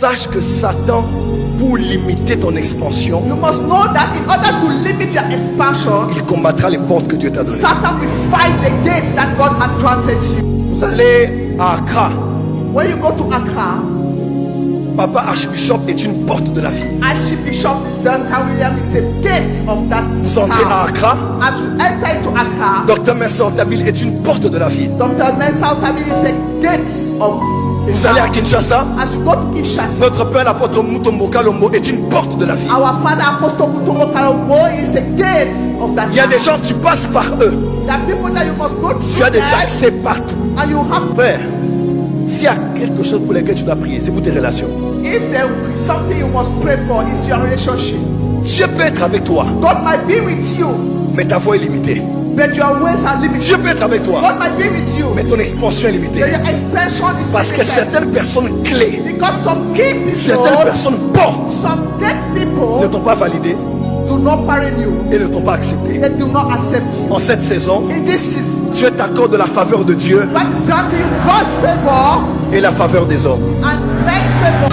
Sache que Satan, pour limiter ton expansion, You must know that in order to limit your expansion, il combattra les portes que Dieu t'a données. Satan will fight the gates that God has granted you. Vous allez à Accra. When you go to Accra, Papa Archbishop est une porte de la vie. Archbishop Duncan Williams is a gate of that Vous entrez à town. Accra. As you enter into Accra, Dr Mensah Otabil est une porte de la ville. Dr. Mensah Otabil is a gate of the Vous allez à town. Kinshasa. As you go to Kinshasa, Notre père l'apôtre Mutombo Kalombo est une porte de la ville. our father Apostle Mutombo Kalombo is a gate of that Il y a town. des gens, tu passes par eux. There are people that you must go Tu as through des them, accès partout. and you have. Frère, s'il y a quelque chose pour lequel tu dois prier, c'est pour tes relations. If there is something you must pray for, it's your relationship. Dieu peut être avec toi, God might be with you, mais ta voix est limitée. but your ways are limited. Dieu peut être avec toi, God might be with you, mais ton expansion est but limitée. your expansion is Parce que limited. certaines personnes clés, Because some key certaines people, personnes portes some gate ne people t'ont pas validé do not parent you. et ne t'ont pas accepté. They do not accept you. En cette saison, In this season, Dieu t'accorde la faveur de Dieu God is granting you God's favor et la faveur des hommes. and men favor.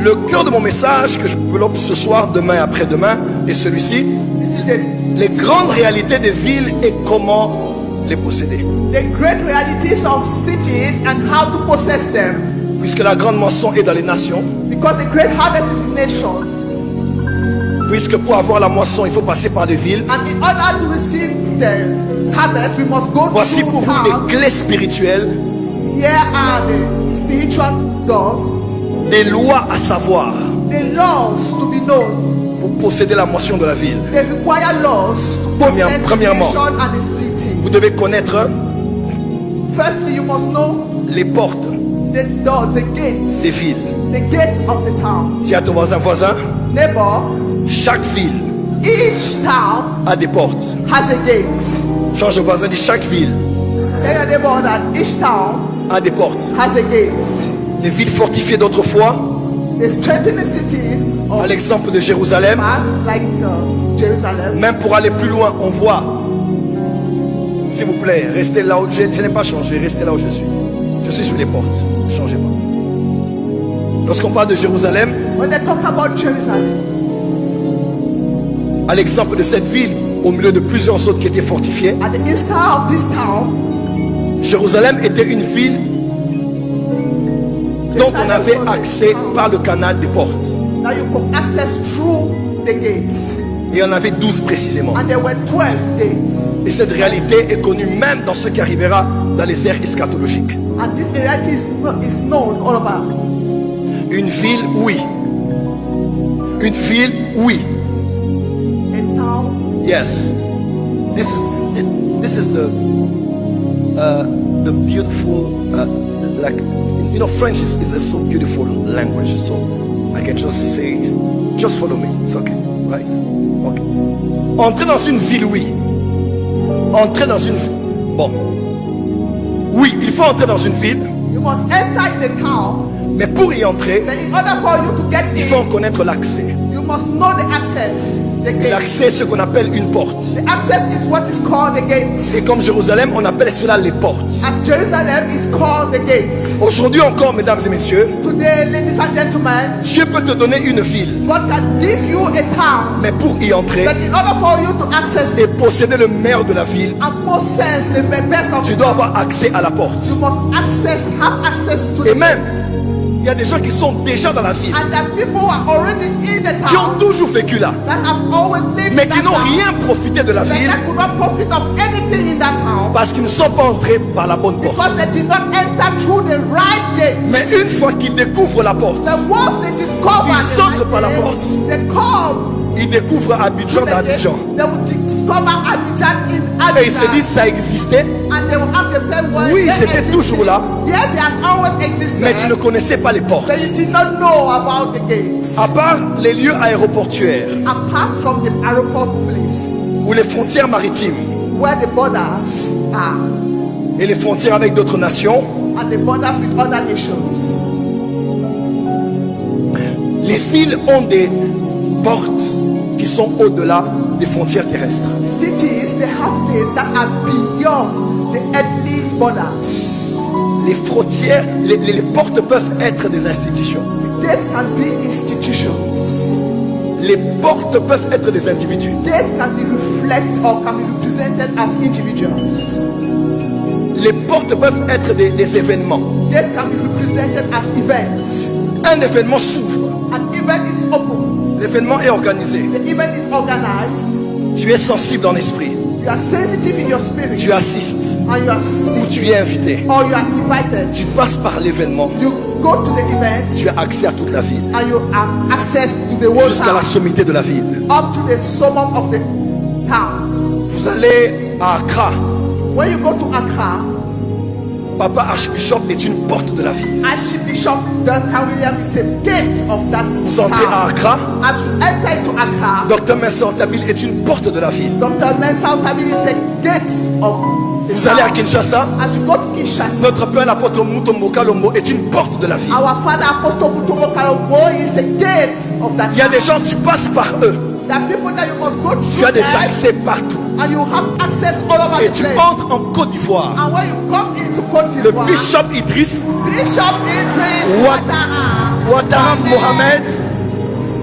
Le cœur de mon message que je développe ce soir, demain et après-demain est celui-ci. This is Les grandes réalités des villes et comment les posséder. the great realities of cities and how to possess them. Puisque la grande moisson est dans les nations, Because the great harvest is in nations. puisque pour avoir la moisson, il faut passer par des villes. And in order to receive the harvest, we must go Voici pour through vous town. des clés spirituelles, Here are the spiritual doors, des lois à savoir the laws to be known. pour posséder la moisson de la ville. They require laws to possess the Premièrement. nation and the city. Vous devez connaître Firstly, you must know les portes the doors, the gates, des villes. the gates of the town. Dis à ton voisin, Neighbor, chaque ville each town a des portes. has a gate. Change au voisin, dis chaque ville Tell your neighbor that each town a des portes. has a gate. Les villes fortifiées d'autrefois, They strengthen the cities à of l'exemple de Jérusalem, past, like Jerusalem. même pour aller plus loin, on voit. S'il vous plaît, restez là où je n'ai pas changé, restez là où je suis. Je suis sur les portes, ne changez pas. Lorsqu'on parle de Jérusalem, When they talk about Jerusalem, à l'exemple de cette ville, au milieu de plusieurs autres qui étaient fortifiées, at the east side of this town, Jérusalem était une ville dont on avait accès par le canal des portes. now you could access through the gates. Et il y en avait 12 précisément. And there were 12 gates. Et cette réalité est connue même dans ce qui arrivera dans les ères eschatologiques. And this reality is known all over. Une ville, oui. Une ville, oui. A town, Yes. This is the beautiful like you know French is a so beautiful language, so I can just say just follow me. It's okay, right? Okay. Entrer dans une ville, oui. Entrer dans une ville. Bon. Oui, il faut entrer dans une ville, you must enter in the town. mais pour y entrer, Then in order for you to get il faut en in, connaître l'accès. you must know the access, the Et gate. l'accès, c'est ce qu'on appelle une porte. The access is what is called the gates. Et comme Jérusalem, on appelle cela les portes. As Jerusalem is called the gates. Aujourd'hui encore, mesdames et messieurs, Today, ladies and gentlemen, Dieu peut te donner une ville, God can give you a town. mais pour y entrer But in order for you to access et it posséder le maire de la ville, and possess the best of tu it, dois avoir accès à la porte. you must have access to Et the même, gates. il y a des gens qui sont déjà dans la ville, And the people who are already in the qui ont town toujours vécu là, that have always lived mais in qui that n'ont town, rien profité de la that ville could not profit of anything in that town parce qu'ils ne sont pas entrés par la bonne porte. because they did not enter through the right Mais gates. une fois qu'ils découvrent la porte, The once they discover Ils the entrent par la right porte. gates, they come Ils découvrent Abidjan dans Abidjan. They will discover Abidjan in Et ils se disent, Abidjan. ça existait. And they will ask themselves, well, Oui, it c'était existed. toujours là. Yes, it has always existed. Mais tu ne connaissais pas les portes. But you did not know about the gates. À part les lieux aéroportuaires Apart from the airport places ou les frontières maritimes where the borders are et les frontières avec d'autres nations, and the borders with other nations. les villes ont des portes qui sont au-delà des frontières terrestres. Cities, they have places that are beyond the earthly borders. Les frontières, les portes peuvent être des institutions. These can be institutions. Les portes peuvent être des individus. These can be reflect or can be represented as individuals. Les portes peuvent être des événements. These can be represented as events. Un événement s'ouvre. An event is open. L'événement est organisé. The event is organized. Tu es sensible dans l'esprit. You are sensitive in your spirit. Tu assistes And you are ou tu sitting. es invité. Or you are invited. Tu passes par l'événement. You go to the event Tu as accès à toute la ville. and you have access to the whole Jusqu'à la town. sommité de la ville. Up to the summum of the town. Vous allez à Accra. When you go to Accra, Papa Archbishop est une porte de la ville. Archbishop Duncan William is a gate of that Vous entrez à town. Accra. As you enter into Accra, Dr Mensah Ontabil est une porte de la ville. Dr. Mensah Ontabil is a gate of the Vous allez à town. Kinshasa. As you go to Kinshasa, Notre père l'apôtre Mutombo Kalombo est une porte de la ville. our father Apostle Mutombo Kalombo is a gate of that Il y a des town. gens, tu passes par eux. There are people that you must go Tu through as des them, accès partout. and you have access all over Et the tu place. entres en Côte d'Ivoire. And when you come into Côte Le d'Ivoire, bishop Idriss Bishop Idris Ouattara Ouattara Mohamed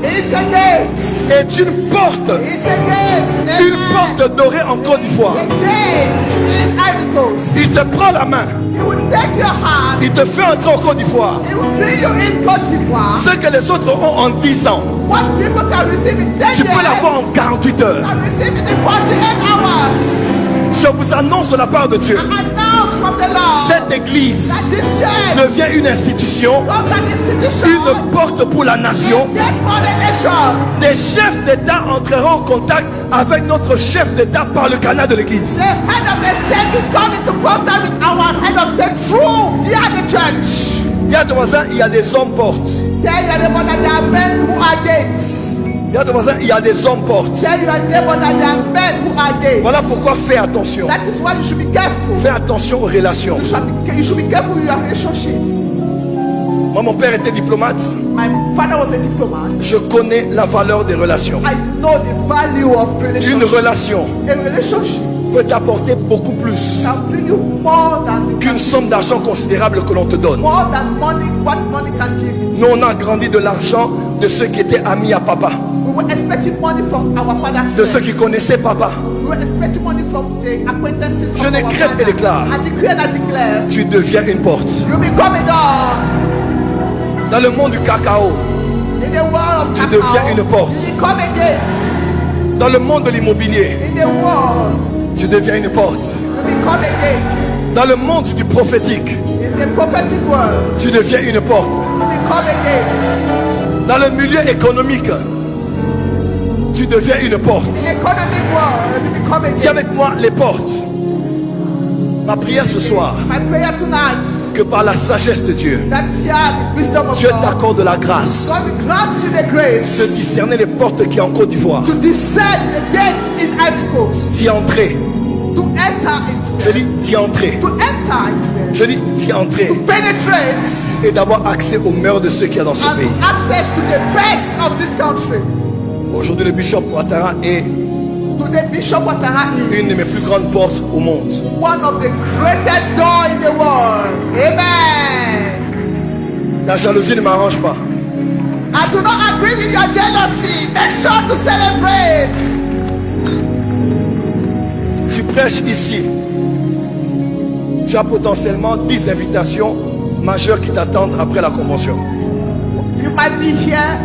is a gate. est une porte. It's a gate. Une Amen. porte dorée en Côte d'Ivoire. It's a gate in Ivory Coast. Il te prend la main. He will take your hand. Il te fait entrer en Côte d'Ivoire. He will bring you in Côte d'Ivoire. Ce que les autres ont en 10 ans, What people can receive in 10 tu years peux l'avoir en 48 heures. can receive it in 48 hours. Je vous annonce de la part de Dieu. Announce from the Lord Cette église that this church devient une institution, becomes an institution, une porte pour la nation. a gate for the nation. Des chefs d'État entreront en contact avec notre chef d'État par le canal de l'église. The head of the state will come into contact with our head of state through via the church. Il y a de voisins, il y a des hommes portes. Tell your neighbor that there are men who are gates. Il y a de voisins, il y a des hommes portes. Tell your neighbor that there are men who are gates. Voilà pourquoi fais attention. That is why you should be careful. Fais attention aux relations. You should be careful with your relationships. Moi, mon père était diplomate. My father was a diplomat. Je connais la valeur des relations. I know the value of Une relationship. relation A relationship peut t'apporter beaucoup plus can bring you more than qu'une somme d'argent considérable que l'on te donne. more than money. What money can give you. Nous, on a grandi de l'argent de ceux qui étaient amis à papa, We were expecting money from our father's de ceux friends. qui connaissaient papa. We were expecting money from the acquaintances Je of our décrète et father. déclare. I decree and I declare. Tu deviens une porte. You become a door. Dans le monde du cacao, In the world of Tu cacao, deviens une porte. you become a gate. dans le monde de l'immobilier, In the world, tu deviens une porte. you become a gate. Dans le monde du prophétique, In the prophetic world, tu deviens une porte. you become a gate. Dans le milieu économique, tu deviens une porte. In the economic world, you become a Dis gate. avec moi les portes. Ma prière ce soir, My prayer tonight, que par la sagesse de Dieu, that via the wisdom of Dieu God, t'accorde la grâce God will grant you the de grace discerner les portes qui sont en Côte d'Ivoire, to discern the gates in Ivory Coast, d'y entrer. to enter into Je them, dis d'y entrer. to enter into them, Je dis d'y entrer to penetrate et d'avoir accès au meilleur de ceux qu'il y a dans ce and pays. access to the best of this country. Aujourd'hui, le bishop Ouattara est Today, Bishop Ouattara une de mes plus is grandes portes au monde. one of the greatest doors in the world. Amen. La jalousie ne m'arrange pas. I do not agree with your jealousy. Make sure to celebrate. Tu prêches ici. Tu as potentiellement 10 invitations majeures qui t'attendent après la convention. You might be here.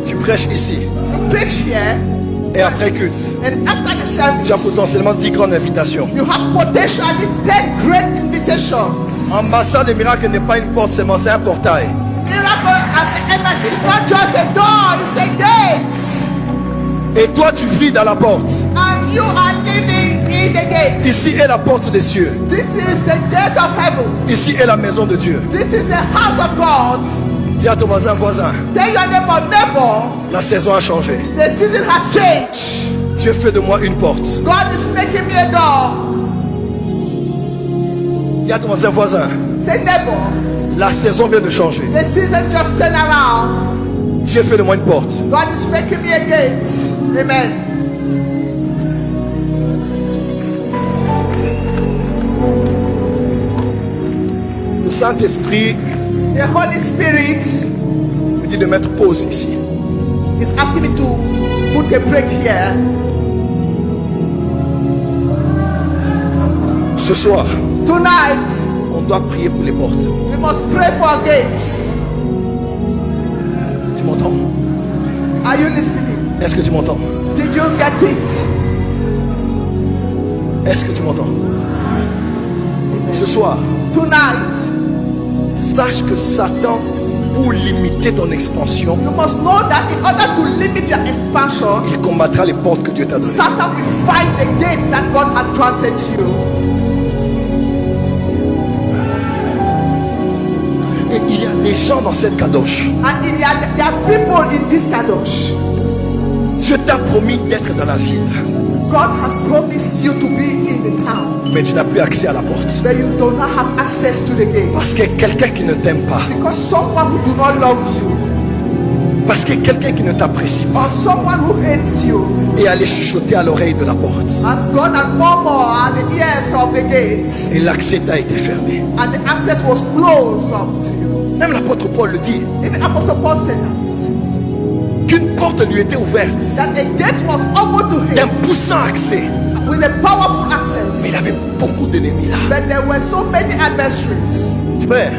Tu prêches ici. You preach here. Et après culte, And after the tu as service, potentiellement 10 grandes invitations. you have potentially 10 great invitations. Ambassade des miracles n'est pas une porte seulement, c'est un portail. Miracle and mercy is not just a door, it's a gate. Et toi, tu vis dans la porte. And you are living in the gate. Ici est la porte des cieux. This is the gate of heaven. Ici est la maison de Dieu. This is the house of God. Dis à ton voisin, voisin, Tell your neighbor, la saison a changé. the season has changed. Dieu fait de moi une porte. God is making me a door. Dis à ton voisin, voisin, Say neighbor, la saison vient de changer. the season just turned around. Dieu fait de moi une porte. God is making me a gate. Amen. Le Saint-Esprit The Holy Spirit me dit de mettre pause ici. is asking me to put a break here. Ce soir, Tonight, on doit prier pour les portes. we must pray for gates. Tu m'entends? Are you listening? Est-ce que tu m'entends? Did you get it? Est-ce que tu m'entends? Ce soir, Tonight, sache que Satan, pour limiter ton expansion, you must know that in order to limit your expansion, il combattra les portes que Dieu t'a données. Satan will fight the gates that God has granted you. Et il y a des gens dans cette kadosh. And there are people in this kadosh. Dieu t'a promis d'être dans la ville, God has promised you to be in the town, mais tu n'as plus accès à la porte. but you do not have access to the gate. Parce qu'il y a quelqu'un qui ne t'aime pas. Because someone who do not love you, Parce qu'il y a quelqu'un qui ne t'apprécie pas. or someone who hates you, Et aller chuchoter à l'oreille de la porte. has gone and murmured at the ears of the gate, Et l'accès t'a été fermé. and the access was closed up to you. Même l'apôtre Paul le dit, Even Apostle Paul said that, qu'une porte lui était ouverte that a gate was open to d'un him puissant accès. with a powerful Mais access, il avait beaucoup d'ennemis là. but there were so many adversaries. Frère,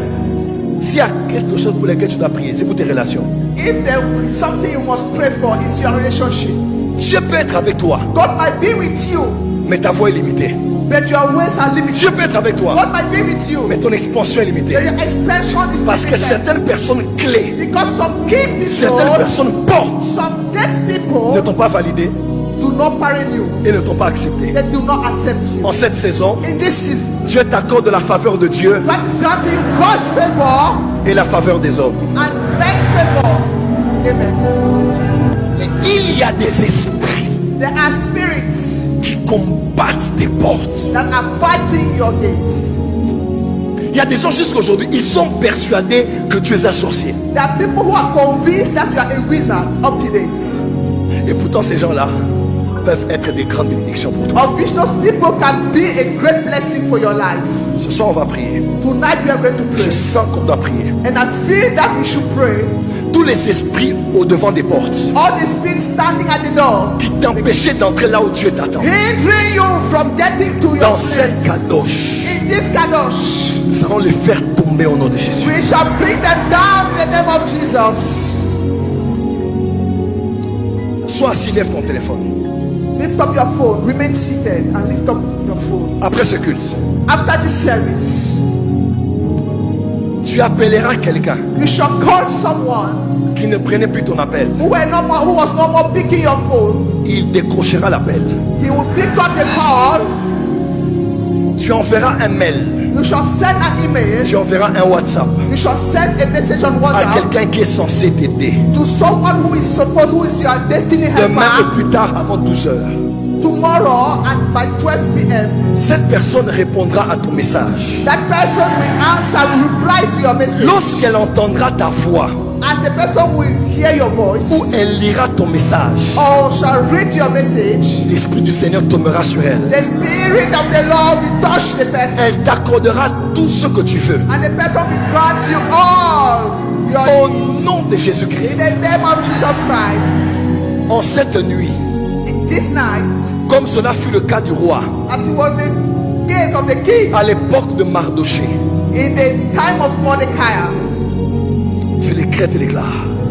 s'il y a quelque chose pour lequel tu dois prier, c'est pour tes relations. If there is something you must pray for, it's your relationship. Dieu peut être avec toi, God might be with you, mais ta voix est limitée. but your ways are limited. Dieu peut être avec toi, God might be with you, mais ton expansion est but limitée. your expansion is Parce que limited. certaines personnes clés, Because some key certaines people, personnes portes some gate ne people t'ont pas validé do not parent you. et ne t'ont pas accepté. They do not accept you. En cette saison, In this season, Dieu t'accorde la faveur de Dieu God is granting you God's favor et la faveur des hommes. and men favor. Amen. Mais il y a des esprits There are spirits qui combattent tes portes. that are fighting your gates. Il y a des gens jusqu'aujourd'hui, ils sont persuadés que tu es un sorcier. There are people who are convinced that you are a wizard up to date. Et pourtant ces gens-là peuvent être des grandes bénédictions pour toi. Of which those people can be a great blessing for your life. Ce soir on va prier. Tonight we are going to Je pray. sens qu'on doit prier. And I feel that we should pray. Tous les esprits au devant des portes All the spirits standing at the door, qui t'empêchaient d'entrer là où Dieu t'attend. hindering you from getting to your Dans cette place. kadosh, In this kadosh, nous allons les faire tomber au nom de Jésus. we shall bring them down in the name of Jesus. Sois assis, lève ton téléphone. Lift up your phone. Remain seated and lift up your phone. Après ce culte, After this service, tu appelleras quelqu'un you shall call someone qui ne prenait plus ton appel. who was no more picking your phone. Il décrochera l'appel. He will pick up the call. Tu enverras un mail. You shall send an email. Tu enverras un WhatsApp You shall send a message on à WhatsApp quelqu'un qui est censé t'aider. to someone who is your destiny Demain helper ou plus tard, avant 12 heures. tomorrow and by 12 p.m. Cette personne répondra à ton message. That person will answer, will reply to your message. Lorsqu'elle entendra ta voix As the person will hear your voice ou elle lira ton message, or shall read your message, l'Esprit du Seigneur tombera sur elle. the Spirit of the Lord will touch the person. Elle t'accordera tout ce que tu veux. And the person will grant you all your Au needs. nom de In Jésus-Christ. the name of Jesus Christ. En cette nuit, In this night, comme cela fut le cas du roi as it was the case of the king à l'époque de Mardoché, in the time of Mordecai, je décrète et déclare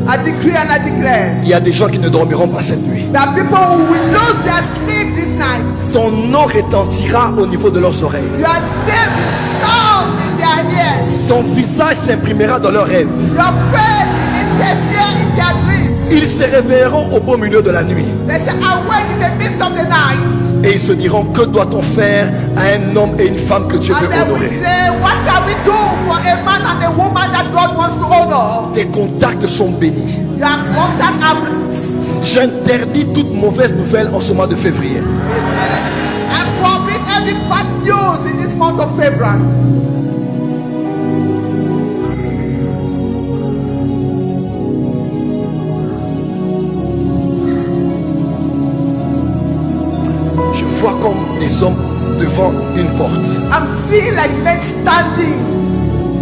I decree and I declare. Il y a des gens qui ne dormiront pas cette nuit. There are people who will lose their sleep this night. Ton nom retentira au niveau de leurs oreilles. Your name will sound in their ears. Ton visage s'imprimera dans leurs rêves. Your face will interfere in their dreams. Ils se réveilleront au beau milieu de la nuit. They shall awake in the midst of the night. Et ils se diront, que doit-on faire à un homme et une femme que Dieu And veut then we honorer? say, what can we do for a man and a woman that God wants to honor? Tes contacts sont bénis. Your contact are blessed. J'interdis toute mauvaise nouvelle en ce mois de février. I forbid every bad news in this month of February. Je vois comme des hommes devant une porte. I'm seeing like men standing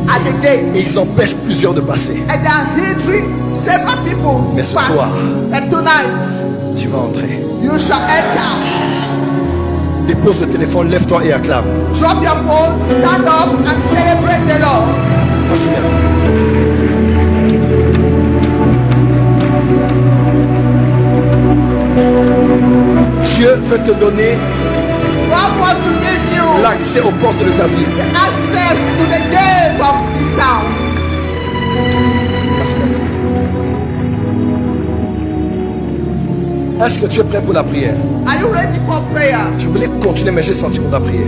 at the gate. Et ils empêchent plusieurs de passer. And they are hindering several people to Mais ce pass. soir, And tonight, tu vas entrer. you shall enter. Dépose le téléphone, lève-toi et acclame. Drop your phone, stand up and celebrate the Lord. Merci bien. Dieu veut te donner God wants to give you l'accès aux portes de ta vie. the access to the gate of this town. Merci bien. Est-ce que tu es prêt pour la prière? Are you ready for prayer? Je voulais continuer, mais j'ai senti qu'on doit prier.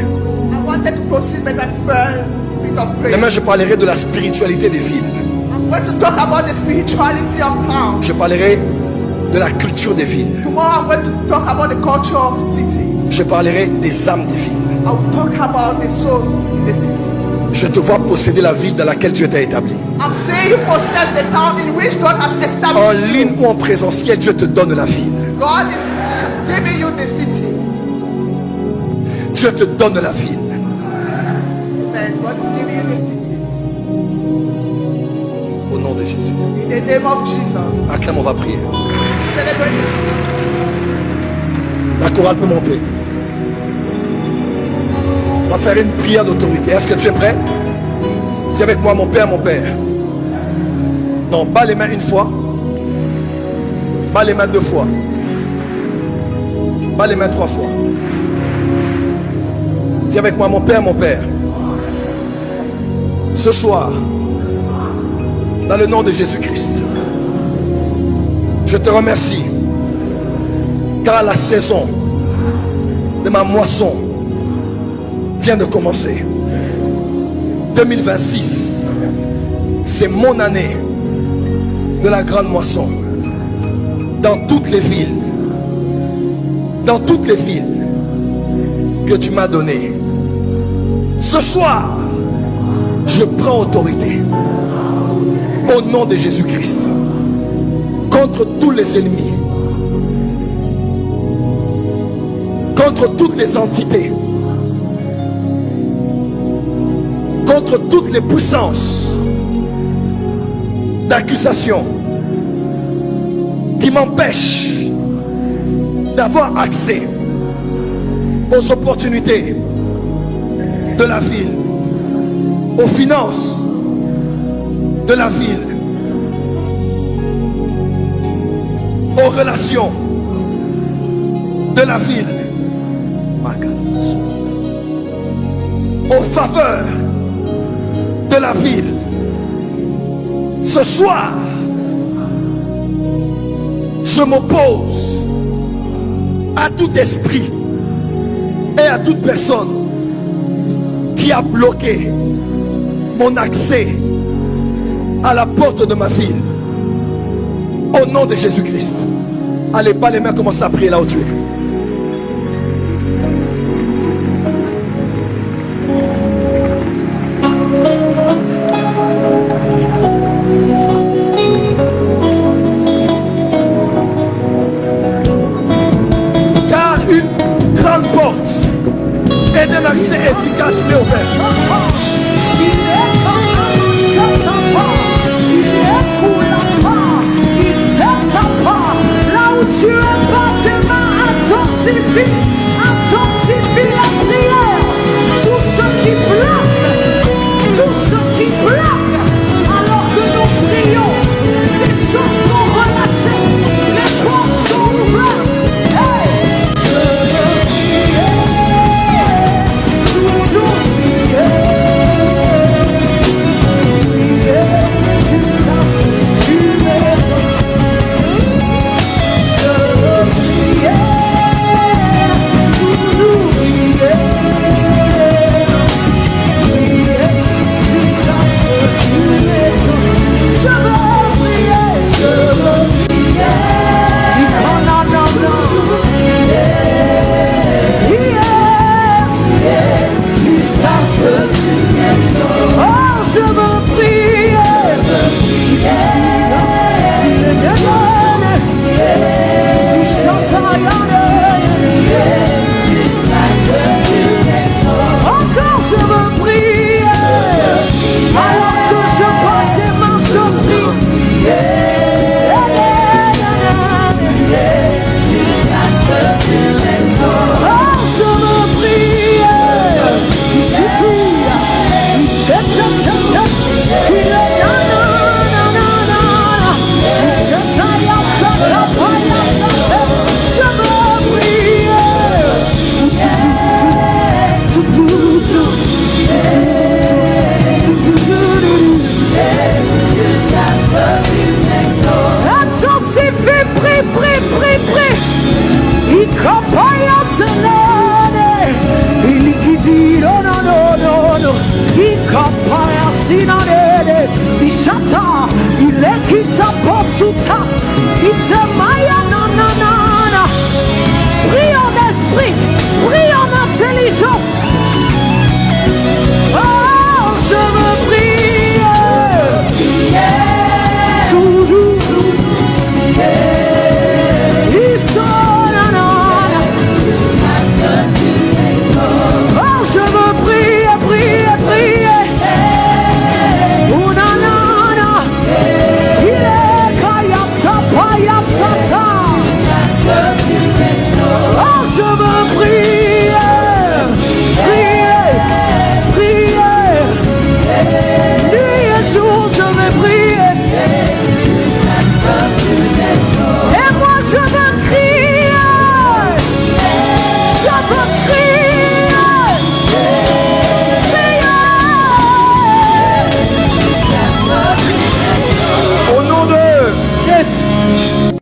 I wanted to proceed, but I felt a bit of prayer. Demain, je parlerai de la spiritualité des villes. I'm going to talk about the spirituality of town. Je parlerai de la culture des villes. Tomorrow I'm going to talk about the culture of cities. Je parlerai des âmes des villes. I will talk about the souls in the city. Je te vois posséder la ville dans laquelle Dieu t'a établi. I'm saying you possess the town in which God has En established ligne you. ou en présentiel, Dieu te donne la ville. God is giving you the city. Dieu te donne la ville. Amen. God is giving you the city. Au nom de Jésus. In the name of Jesus. Acclame, on va prier. Celebrate it. La chorale peut monter. On va faire une prière d'autorité. Est-ce que tu es prêt? Dis avec moi, mon Père, mon Père. Non, bats les mains une fois. Bats les mains deux fois. Bats les mains trois fois. Dis avec moi, mon Père, mon Père. Ce soir, dans le nom de Jésus-Christ, je te remercie car la saison de ma moisson vient de commencer. 2026, c'est mon année de la grande moisson. Dans toutes les villes que tu m'as données. Ce soir, je prends autorité au nom de Jésus-Christ contre tous les ennemis, contre toutes les entités, contre toutes les puissances d'accusation qui m'empêchent d'avoir accès aux opportunités de la ville, aux finances de la ville, aux relations de la ville, aux faveurs de la ville. Ce soir, je m'oppose à tout esprit et à toute personne qui a bloqué mon accès à la porte de ma ville. Au nom de Jésus-Christ. Allez, bas les mains, commencez à prier là où tu es. Car une grande porte et d'un accès efficace m'est ouverte. Là où tu es pas tes mains, intensifie la prière. Tout ce qui bloque, alors que nous prions, ces choses sont suffit, prie. Il compaya senene. Il dit non. Il compaya sinane. Il chata. Il est qui t'a possuta. Il te maya.